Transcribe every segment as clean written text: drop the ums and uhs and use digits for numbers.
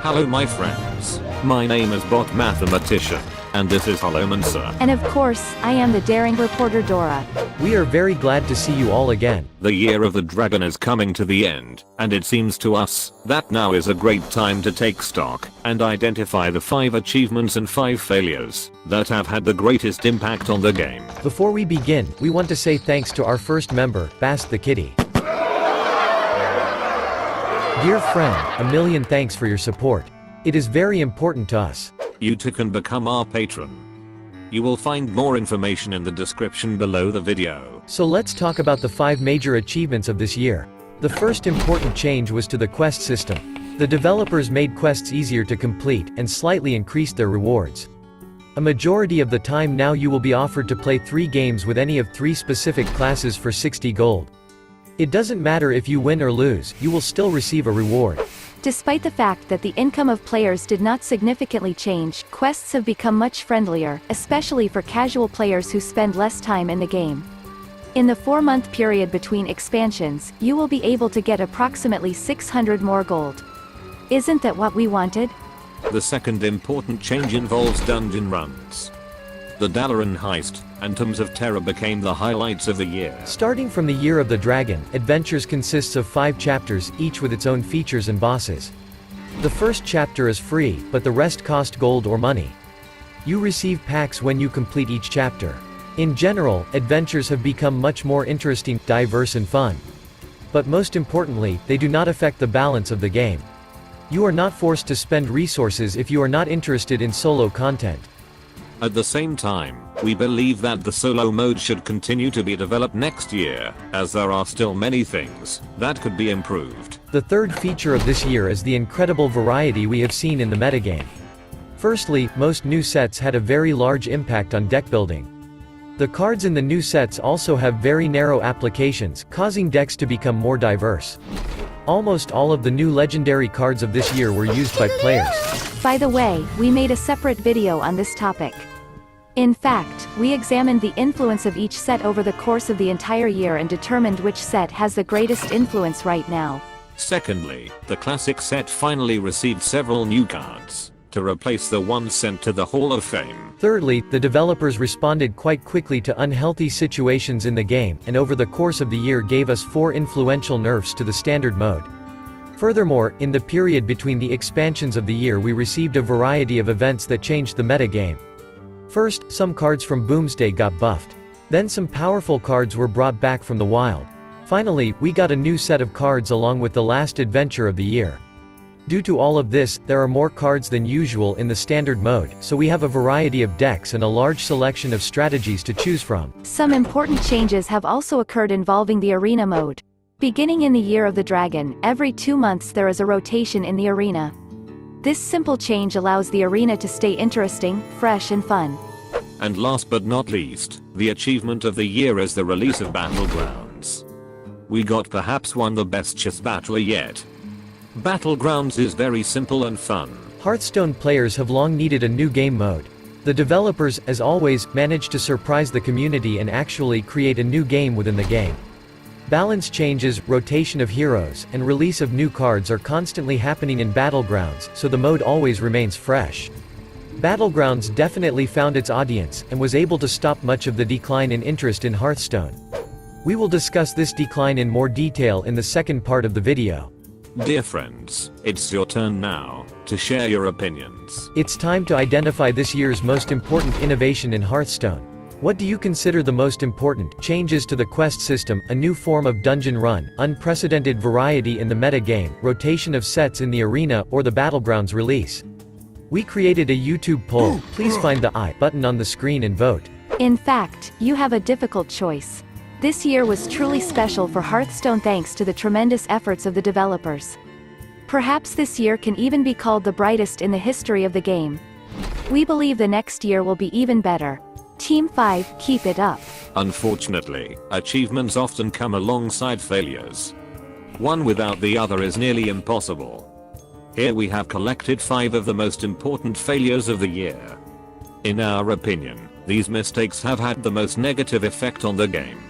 Hello my friends. My name is Bot Mathematician, and this is Holomancer. And of course, I am the daring reporter Dora. We are very glad to see you all again. The year of the dragon is coming to the end, and it seems to us that now is a great time to take stock and identify the 5 achievements and 5 failures that have had the greatest impact on the game. Before we begin, we want to say thanks to our first member, Bast the Kitty. Dear friend, a million thanks for your support. It is very important to us. You too can become our patron. You will find more information in the description below the video. So let's talk about the 5 major achievements of this year. The first important change was to the quest system. The developers made quests easier to complete and slightly increased their rewards. A majority of the time now you will be offered to play 3 games with any of 3 specific classes for 60 gold. It doesn't matter if you win or lose, you will still receive a reward. Despite the fact that the income of players did not significantly change, quests have become much friendlier, especially for casual players who spend less time in the game. In the 4-month period between expansions, you will be able to get approximately 600 more gold. Isn't that what we wanted? The second important change involves dungeon runs. The Dalaran heist and Tombs of Terror became the highlights of the year. Starting from the Year of the Dragon, Adventures consists of 5 chapters, each with its own features and bosses. The first chapter is free, but the rest cost gold or money. You receive packs when you complete each chapter. In general, adventures have become much more interesting, diverse and fun. But most importantly, they do not affect the balance of the game. You are not forced to spend resources if you are not interested in solo content. At the same time, we believe that the solo mode should continue to be developed next year, as there are still many things that could be improved. The third feature of this year is the incredible variety we have seen in the metagame. Firstly, most new sets had a very large impact on deck building. The cards in the new sets also have very narrow applications, causing decks to become more diverse. Almost all of the new legendary cards of this year were used by players. By the way, we made a separate video on this topic. In fact, we examined the influence of each set over the course of the entire year and determined which set has the greatest influence right now. Secondly, the classic set finally received several new cards to replace the ones sent to the Hall of Fame. Thirdly, the developers responded quite quickly to unhealthy situations in the game, and over the course of the year gave us 4 influential nerfs to the standard mode. Furthermore, in the period between the expansions of the year we received a variety of events that changed the metagame. First, some cards from Boomsday got buffed. Then some powerful cards were brought back from the wild. Finally, we got a new set of cards along with the last adventure of the year. Due to all of this, there are more cards than usual in the standard mode, so we have a variety of decks and a large selection of strategies to choose from. Some important changes have also occurred involving the arena mode. Beginning in the Year of the Dragon, every 2 months there is a rotation in the arena. This simple change allows the arena to stay interesting, fresh and fun. And last but not least, the achievement of the year is the release of Battlegrounds. We got perhaps one the best chess battler yet. Battlegrounds is very simple and fun. Hearthstone players have long needed a new game mode. The developers, as always, managed to surprise the community and actually create a new game within the game. Balance changes, rotation of heroes, and release of new cards are constantly happening in Battlegrounds, so the mode always remains fresh. Battlegrounds definitely found its audience, and was able to stop much of the decline in interest in Hearthstone. We will discuss this decline in more detail in the second part of the video. Dear friends, it's your turn now to share your opinions. It's time to identify this year's most important innovation in Hearthstone. What do you consider the most important? Changes to the quest system, a new form of dungeon run, unprecedented variety in the metagame, rotation of sets in the arena, or the Battlegrounds release? We created a YouTube poll. Please find the I button on the screen and vote. In fact, you have a difficult choice. This year was truly special for Hearthstone thanks to the tremendous efforts of the developers. Perhaps this year can even be called the brightest in the history of the game. We believe the next year will be even better. Team 5, keep it up. Unfortunately, achievements often come alongside failures. One without the other is nearly impossible. Here we have collected 5 of the most important failures of the year. In our opinion, these mistakes have had the most negative effect on the game.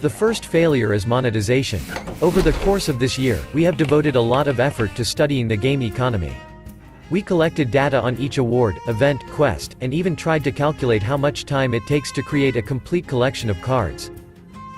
The first failure is monetization. Over the course of this year, we have devoted a lot of effort to studying the game economy. We collected data on each award, event, quest, and even tried to calculate how much time it takes to create a complete collection of cards.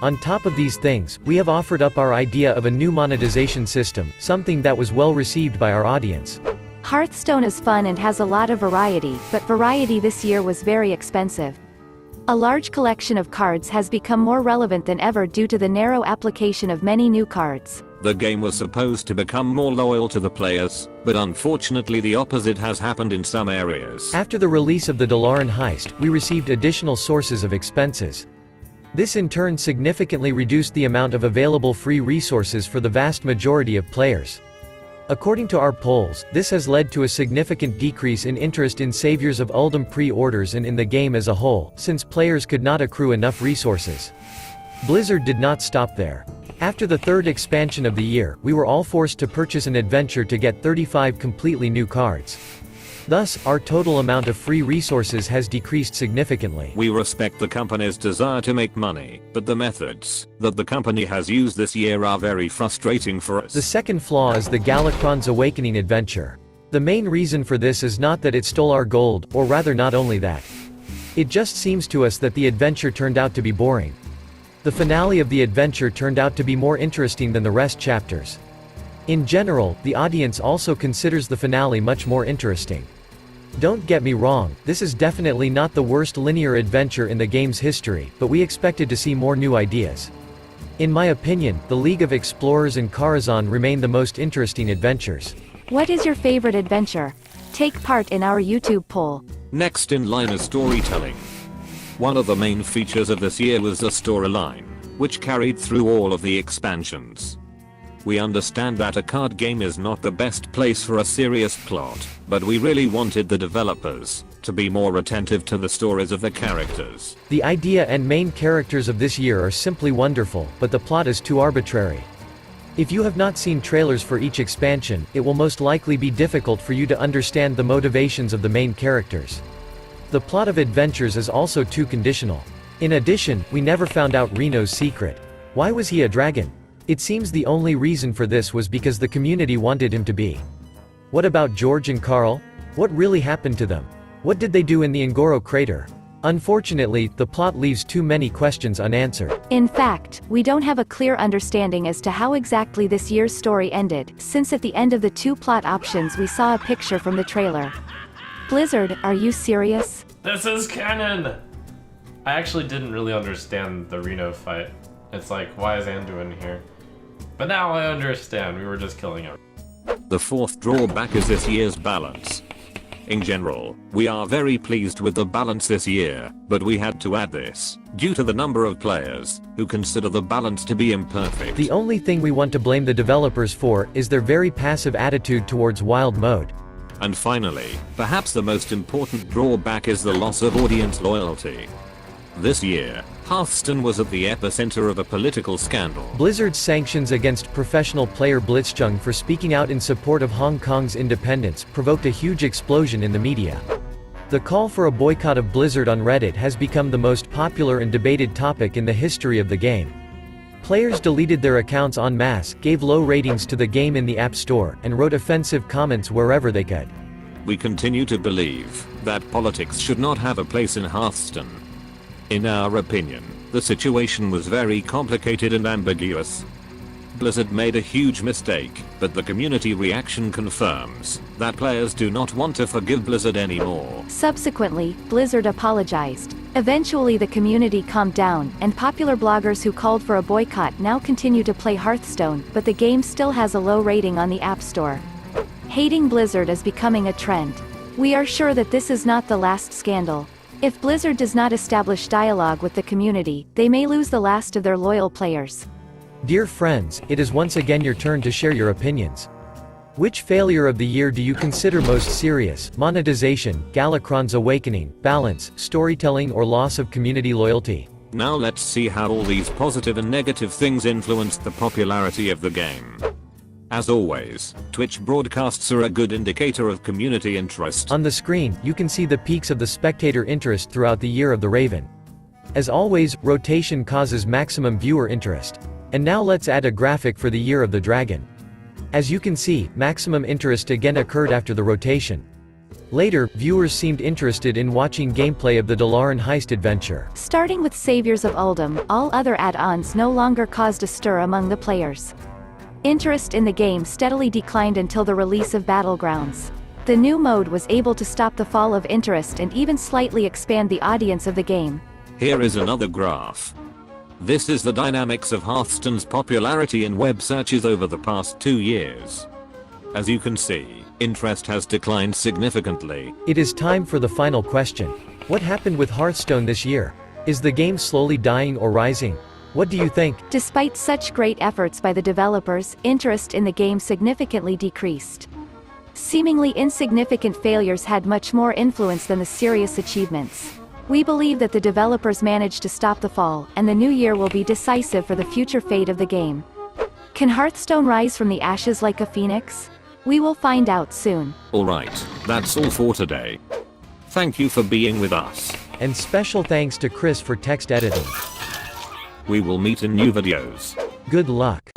On top of these things, we have offered up our idea of a new monetization system, something that was well received by our audience. Hearthstone is fun and has a lot of variety, but variety this year was very expensive. A large collection of cards has become more relevant than ever due to the narrow application of many new cards. The game was supposed to become more loyal to the players, but unfortunately the opposite has happened in some areas. After the release of the Dalaran heist, we received additional sources of expenses. This in turn significantly reduced the amount of available free resources for the vast majority of players. According to our polls, this has led to a significant decrease in interest in Saviors of Uldum pre-orders and in the game as a whole, since players could not accrue enough resources. Blizzard did not stop there. After the third expansion of the year, we were all forced to purchase an adventure to get 35 completely new cards. Thus, our total amount of free resources has decreased significantly. We respect the company's desire to make money, but the methods that the company has used this year are very frustrating for us. The second flaw is the Galakron's Awakening adventure. The main reason for this is not that it stole our gold, or rather not only that. It just seems to us that the adventure turned out to be boring. The finale of the adventure turned out to be more interesting than the rest chapters. In general, the audience also considers the finale much more interesting. Don't get me wrong, this is definitely not the worst linear adventure in the game's history, but we expected to see more new ideas. In my opinion, the League of Explorers and Karazhan remain the most interesting adventures. What is your favorite adventure? Take part in our YouTube poll. Next in line is storytelling. One of the main features of this year was the storyline, which carried through all of the expansions. We understand that a card game is not the best place for a serious plot, but we really wanted the developers to be more attentive to the stories of the characters. The idea and main characters of this year are simply wonderful, but the plot is too arbitrary. If you have not seen trailers for each expansion, it will most likely be difficult for you to understand the motivations of the main characters. The plot of Adventures is also too conditional. In addition, we never found out Reno's secret. Why was he a dragon? It seems the only reason for this was because the community wanted him to be. What about George and Carl? What really happened to them? What did they do in the Ngoro crater? Unfortunately, the plot leaves too many questions unanswered. In fact, we don't have a clear understanding as to how exactly this year's story ended, since at the end of the two plot options we saw a picture from the trailer. Blizzard, are you serious? This is canon! I actually didn't really understand the Reno fight. It's like, why is Anduin here? But now I understand, we were just killing him. The fourth drawback is this year's balance. In general, we are very pleased with the balance this year, but we had to add this, due to the number of players who consider the balance to be imperfect. The only thing we want to blame the developers for is their very passive attitude towards wild mode. And finally, perhaps the most important drawback is the loss of audience loyalty. This year, Hearthstone was at the epicenter of a political scandal. Blizzard's sanctions against professional player Blitzchung for speaking out in support of Hong Kong's independence provoked a huge explosion in the media. The call for a boycott of Blizzard on Reddit has become the most popular and debated topic in the history of the game. Players deleted their accounts en masse, gave low ratings to the game in the App Store, and wrote offensive comments wherever they could. We continue to believe that politics should not have a place in Hearthstone. In our opinion, the situation was very complicated and ambiguous. Blizzard made a huge mistake, but the community reaction confirms that players do not want to forgive Blizzard anymore. Subsequently, Blizzard apologized. Eventually the community calmed down, and popular bloggers who called for a boycott now continue to play Hearthstone, but the game still has a low rating on the App Store. Hating Blizzard is becoming a trend. We are sure that this is not the last scandal. If Blizzard does not establish dialogue with the community, they may lose the last of their loyal players. Dear friends, it is once again your turn to share your opinions. Which failure of the year do you consider most serious? Monetization, Galakron's Awakening, balance, storytelling, or loss of community loyalty? Now let's see how all these positive and negative things influenced the popularity of the game. As always, Twitch broadcasts are a good indicator of community interest. On the screen, you can see the peaks of the spectator interest throughout the Year of the Raven. As always, rotation causes maximum viewer interest. And now let's add a graphic for the Year of the Dragon. As you can see, maximum interest again occurred after the rotation. Later, viewers seemed interested in watching gameplay of the Dalaran heist adventure. Starting with Saviors of Uldum, all other add-ons no longer caused a stir among the players. Interest in the game steadily declined until the release of Battlegrounds. The new mode was able to stop the fall of interest and even slightly expand the audience of the game. Here is another graph. This is the dynamics of Hearthstone's popularity in web searches over the past 2 years. As you can see, interest has declined significantly. It is time for the final question. What happened with Hearthstone this year? Is the game slowly dying or rising? What do you think? Despite such great efforts by the developers, interest in the game significantly decreased. Seemingly insignificant failures had much more influence than the serious achievements. We believe that the developers managed to stop the fall, and the new year will be decisive for the future fate of the game. Can Hearthstone rise from the ashes like a phoenix? We will find out soon. Alright, that's all for today. Thank you for being with us. And special thanks to Chris for text editing. We will meet in new videos. Good luck.